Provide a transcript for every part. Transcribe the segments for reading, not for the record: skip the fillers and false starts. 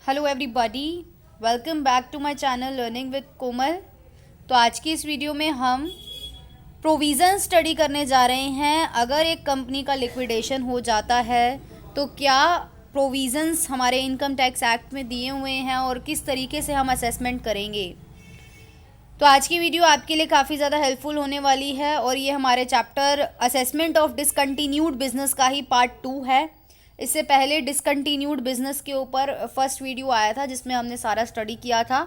Hello everybody, welcome back to my channel learning with Komal. तो आज की इस वीडियो में हम प्रोविज़न स्टडी करने जा रहे हैं। अगर एक कंपनी का लिक्विडेशन हो जाता है तो क्या प्रोविज़न्स हमारे इनकम टैक्स एक्ट में दिए हुए हैं और किस तरीके से हम असेसमेंट करेंगे। तो आज की वीडियो आपके लिए काफ़ी ज़्यादा हेल्पफुल होने वाली है और ये हमारे chapter assessment of discontinued business का ही पार्ट 2 है। इससे पहले डिसकंटिन्यूड बिजनेस के ऊपर फर्स्ट वीडियो आया था जिसमें हमने सारा स्टडी किया था।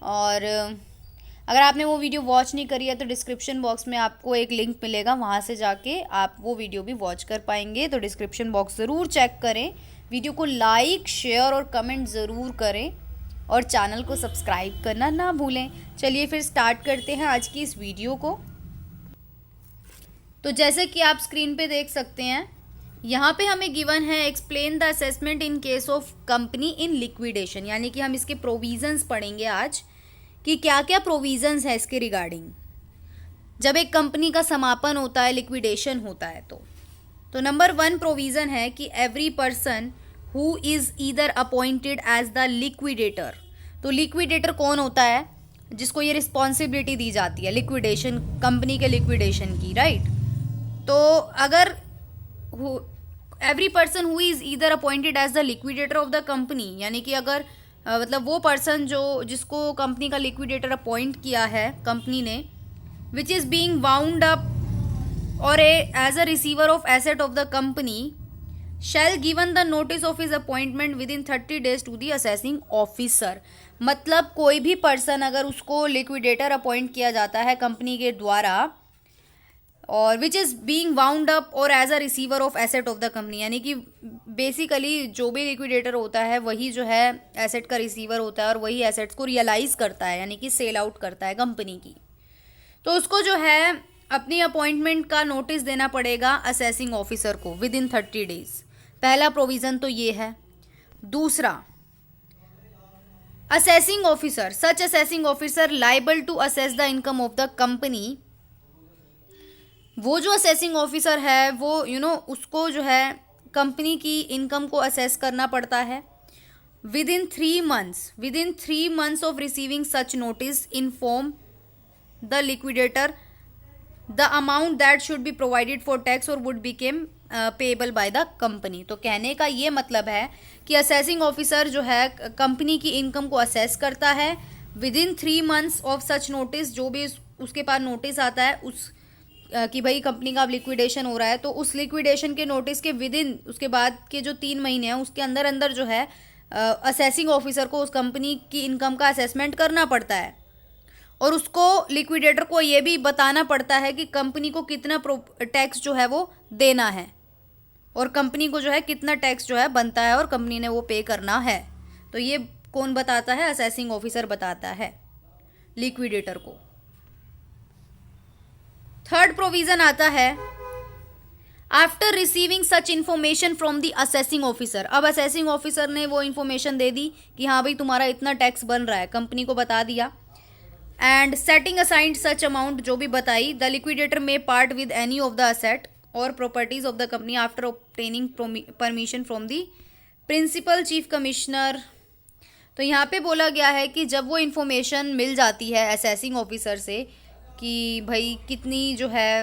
और अगर आपने वो वीडियो वॉच नहीं करी है तो डिस्क्रिप्शन बॉक्स में आपको एक लिंक मिलेगा, वहाँ से जाके आप वो वीडियो भी वॉच कर पाएंगे। तो डिस्क्रिप्शन बॉक्स ज़रूर चेक करें, वीडियो को लाइक, शेयर और कमेंट ज़रूर करें और चैनल को सब्सक्राइब करना ना भूलें। चलिए फिर स्टार्ट करते हैं आज की इस वीडियो को। तो जैसे कि आप स्क्रीन पे देख सकते हैं, यहाँ पे हमें गिवन है explain the assessment in case of company in liquidation, यानी कि हम इसके प्रोविजंस पढ़ेंगे आज कि क्या क्या प्रोविजंस है इसके रिगार्डिंग जब एक कंपनी का समापन होता है, लिक्विडेशन होता है। तो नंबर 1 प्रोविज़न है कि every person who is either appointed as the liquidator. तो लिक्विडेटर कौन होता है जिसको ये रिस्पॉन्सिबिलिटी दी जाती है लिक्विडेशन, कंपनी के लिक्विडेशन की, राइट। तो अगर every person who is either appointed as the liquidator of the company, यानी कि अगर मतलब वो पर्सन जिसको कंपनी का लिक्विडेटर अपॉइंट किया है कंपनी ने, which is being bound up or as a receiver of asset of the company shall given the notice of his appointment within 30 days to the assessing officer. मतलब कोई भी person अगर उसको liquidator appoint किया जाता है company के द्वारा और which is being bound up or as a receiver of asset of the company, यानी कि बेसिकली जो भी लिक्विडेटर होता है वही जो है एसेट का रिसीवर होता है और वही एसेट्स को रियलाइज करता है, यानी कि सेल आउट करता है कंपनी की। तो उसको जो है अपनी अपॉइंटमेंट का नोटिस देना पड़ेगा असेसिंग ऑफिसर को विद इन 30 days। पहला प्रोविज़न तो ये है। दूसरा, assessing officer, such assessing officer liable to assess the income of the company. वो जो असेसिंग ऑफिसर है वो उसको जो है कंपनी की इनकम को असेस करना पड़ता है within 3 months of receiving such notice inform the liquidator the amount that should be provided for tax or would became payable by the company. तो कहने का ये मतलब है कि असेसिंग ऑफिसर जो है कंपनी की इनकम को असेस करता है within 3 months of such notice. जो भी उसके पास नोटिस आता है उस कि भाई कंपनी का अब लिक्विडेशन हो रहा है, तो उस लिक्विडेशन के नोटिस के विद इन उसके बाद के जो 3 महीने हैं उसके अंदर अंदर जो है असेसिंग ऑफिसर को उस कंपनी की इनकम का असेसमेंट करना पड़ता है और उसको लिक्विडेटर को ये भी बताना पड़ता है कि कंपनी को कितना टैक्स जो है वो देना है और कंपनी को जो है कितना टैक्स जो है बनता है और कंपनी ने वो पे करना है। तो ये कौन बताता है? असेसिंग ऑफिसर बताता है लिक्विडेटर को। थर्ड प्रोविजन आता है after receiving such information from the assessing officer. अब असेसिंग ऑफिसर ने वो इन्फॉर्मेशन दे दी कि हाँ भाई तुम्हारा इतना टैक्स बन रहा है, कंपनी को बता दिया। And setting assigned such amount, जो भी बताई, the liquidator may part with any of the asset or properties of the company after obtaining permission from the principal chief commissioner. तो यहाँ पे बोला गया है कि जब वो इन्फॉर्मेशन मिल जाती है असेसिंग ऑफिसर से कि भाई कितनी जो है,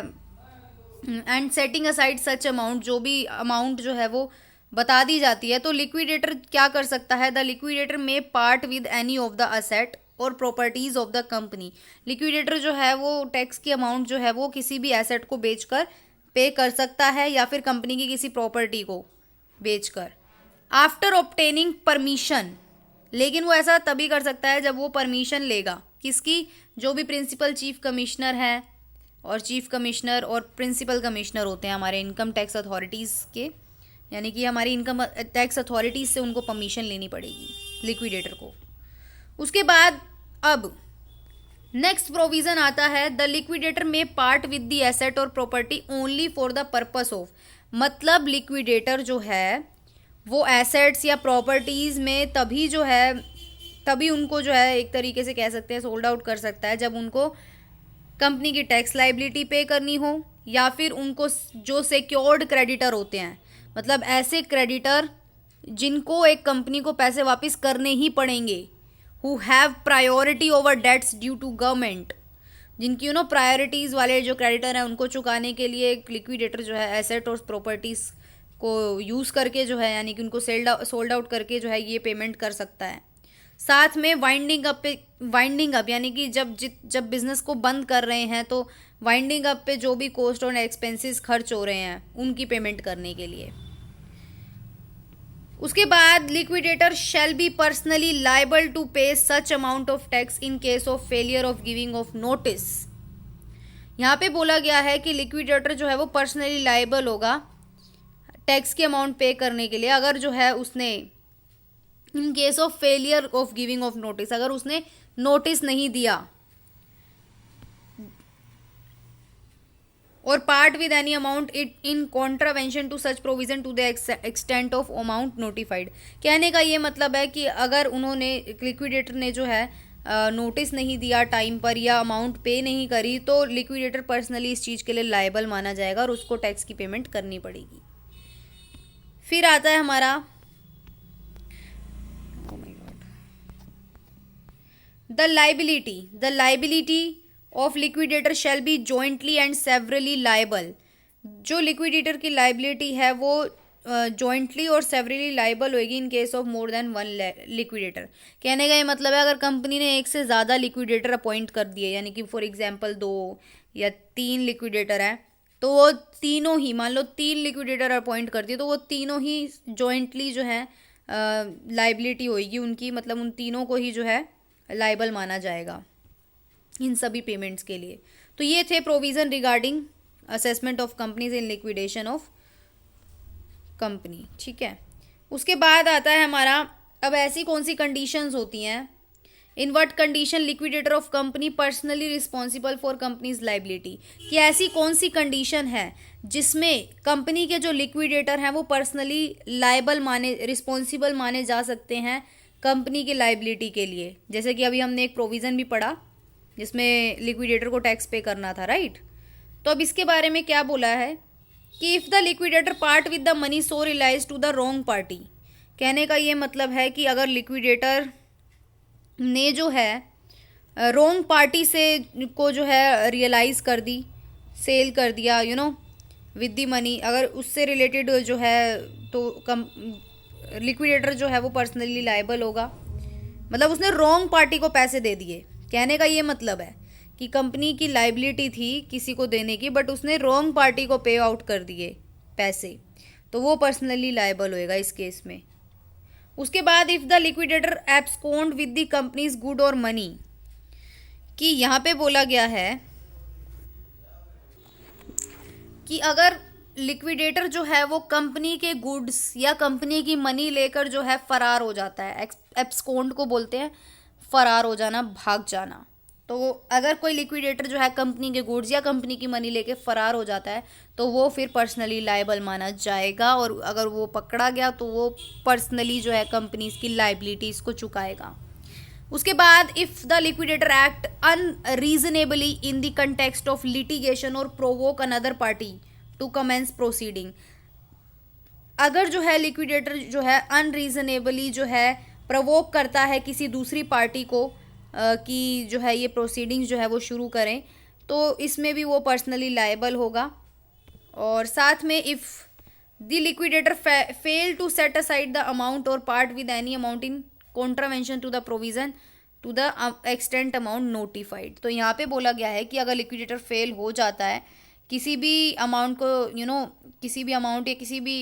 and setting aside such amount, जो भी अमाउंट जो है वो बता दी जाती है, तो लिक्विडेटर क्या कर सकता है? The liquidator may part with any of the asset or properties of the company. Liquidator जो है वो टैक्स की अमाउंट जो है वो किसी भी एसेट को बेचकर पे कर सकता है या फिर कंपनी की किसी प्रॉपर्टी को बेचकर आफ्टर ऑब्टेनिंग परमिशन। लेकिन वो ऐसा तभी कर सकता है जब वो परमिशन लेगा किसकी? जो भी प्रिंसिपल चीफ कमिश्नर है, और चीफ कमिश्नर और प्रिंसिपल कमिश्नर होते हैं हमारे इनकम टैक्स अथॉरिटीज़ के, यानी कि हमारी इनकम टैक्स अथॉरिटीज़ से उनको परमिशन लेनी पड़ेगी लिक्विडेटर को। उसके बाद अब नेक्स्ट प्रोविज़न आता है द लिक्विडेटर में पार्ट विद द एसेट और property only for the purpose of. मतलब लिक्विडेटर जो है वो एसेट्स या प्रॉपर्टीज़ में तभी उनको जो है एक तरीके से कह सकते हैं सोल्ड आउट कर सकता है जब उनको कंपनी की टैक्स लाइबिलिटी पे करनी हो या फिर उनको जो सिक्योर्ड क्रेडिटर होते हैं, मतलब ऐसे क्रेडिटर जिनको एक कंपनी को पैसे वापस करने ही पड़ेंगे, who have priority over debts due to government, जिनकी प्रायोरिटीज़ वाले जो क्रेडिटर हैं उनको चुकाने के लिए एक लिक्विडेटर जो है एसेट और प्रॉपर्टीज़ को यूज़ करके जो है, यानी कि उनको सोल्ड आउट करके जो है ये पेमेंट कर सकता है। साथ में वाइंडिंग अप यानी कि जब बिजनेस को बंद कर रहे हैं तो वाइंडिंग अप पे जो भी कॉस्ट और एक्सपेंसेस खर्च हो रहे हैं उनकी पेमेंट करने के लिए। उसके बाद liquidator shall be personally liable to pay such amount of tax in case of failure of giving of notice. यहाँ पे बोला गया है कि लिक्विडेटर जो है वो पर्सनली लाइबल होगा टैक्स के अमाउंट पे करने के लिए अगर जो है उसने in case of failure of giving of notice, अगर उसने नोटिस नहीं दिया, और part with any amount it in contravention to such provision to the extent of amount notified. कहने का ये मतलब है कि अगर उन्होंने लिक्विडेटर ने जो है नोटिस नहीं दिया टाइम पर या अमाउंट पे नहीं करी तो लिक्विडेटर पर्सनली इस चीज़ के लिए लायबल माना जाएगा और उसको टैक्स की पेमेंट करनी पड़ेगी। फिर आता है हमारा the liability of liquidator shall B jointly and severally liable. जो लिक्विडेटर की लाइबिलिटी है वो जॉइंटली और सेवरली लाइबल होगी इन case of more than one liquidator. कहने का ये मतलब है अगर कंपनी ने एक से ज़्यादा लिक्विडेटर अपॉइंट कर दिए, यानी कि फॉर एग्जांपल 2 या 3 लिक्विडेटर हैं, तो वो तीनों ही, मान लो 3 लिक्विडेटर अपॉइंट कर दिए तो वो तीनों ही जॉइंटली जो है लाइबिलिटी होगी उनकी, मतलब उन तीनों को ही जो है लाइबल माना जाएगा इन सभी पेमेंट्स के लिए। तो ये थे provision regarding assessment of companies in liquidation of company. ठीक है, उसके बाद आता है हमारा अब ऐसी कौन सी कंडीशंस होती हैं, in what condition liquidator of company personally responsible for companies liability, कि ऐसी कौन सी कंडीशन है जिसमें कंपनी के जो लिक्विडेटर हैं वो पर्सनली रिस्पॉन्सिबल माने जा सकते हैं कंपनी की लाइबिलिटी के लिए। जैसे कि अभी हमने एक प्रोविज़न भी पढ़ा जिसमें लिक्विडेटर को टैक्स पे करना था, राइट। तो अब इसके बारे में क्या बोला है कि if the liquidator part with the money so realised to the wrong party. कहने का ये मतलब है कि अगर लिक्विडेटर ने जो है रॉन्ग पार्टी से को जो है रियलाइज कर दी, सेल कर दिया विद द मनी, अगर उससे रिलेटेड जो है तो लिक्विडेटर जो है वो पर्सनली लायबल होगा, मतलब उसने रॉन्ग पार्टी को पैसे दे दिए। कहने का ये मतलब है कि कंपनी की लाइबिलिटी थी किसी को देने की, बट उसने रॉन्ग पार्टी को पे आउट कर दिए पैसे, तो वो पर्सनली लायबल होएगा इस केस में। उसके बाद if the liquidator abscond with the companies good और मनी, कि यहाँ पे बोला गया है कि अगर लिक्विडेटर जो है वो कंपनी के गुड्स या कंपनी की मनी लेकर जो है फरार हो जाता है, एब्सकॉन्ड को बोलते हैं फरार हो जाना, भाग जाना। तो अगर कोई लिक्विडेटर जो है कंपनी के गुड्स या कंपनी की मनी लेके फरार हो जाता है तो वो फिर पर्सनली लायबल माना जाएगा, और अगर वो पकड़ा गया तो वो पर्सनली जो है कंपनीज की लाइबिलिटीज को चुकाएगा। उसके बाद if the liquidator act unreasonably in the context of litigation or provoke another party to commence proceeding, अगर जो है लिक्विडेटर जो है अनरीजनेबली जो है प्रोवोक करता है किसी दूसरी पार्टी को कि जो है ये प्रोसीडिंग्स जो है वो शुरू करें, तो इसमें भी वो पर्सनली लायबल होगा। और साथ में if the liquidator fail to set aside the amount or part with any amount in contravention to the provision to the extent amount notified. तो यहाँ पे बोला गया है कि अगर लिक्विडेटर फेल हो जाता है किसी भी अमाउंट को किसी भी अमाउंट या किसी भी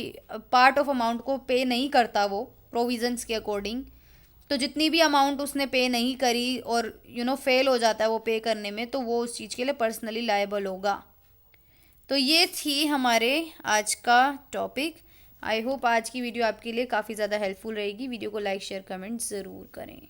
पार्ट ऑफ अमाउंट को पे नहीं करता वो प्रोविजंस के अकॉर्डिंग, तो जितनी भी अमाउंट उसने पे नहीं करी और फेल हो जाता है वो पे करने में, तो वो उस चीज़ के लिए पर्सनली लायबल होगा। तो ये थी हमारे आज का टॉपिक। आई होप आज की वीडियो आपके लिए काफ़ी ज़्यादा हेल्पफुल रहेगी। वीडियो को लाइक शेयर कमेंट ज़रूर करें।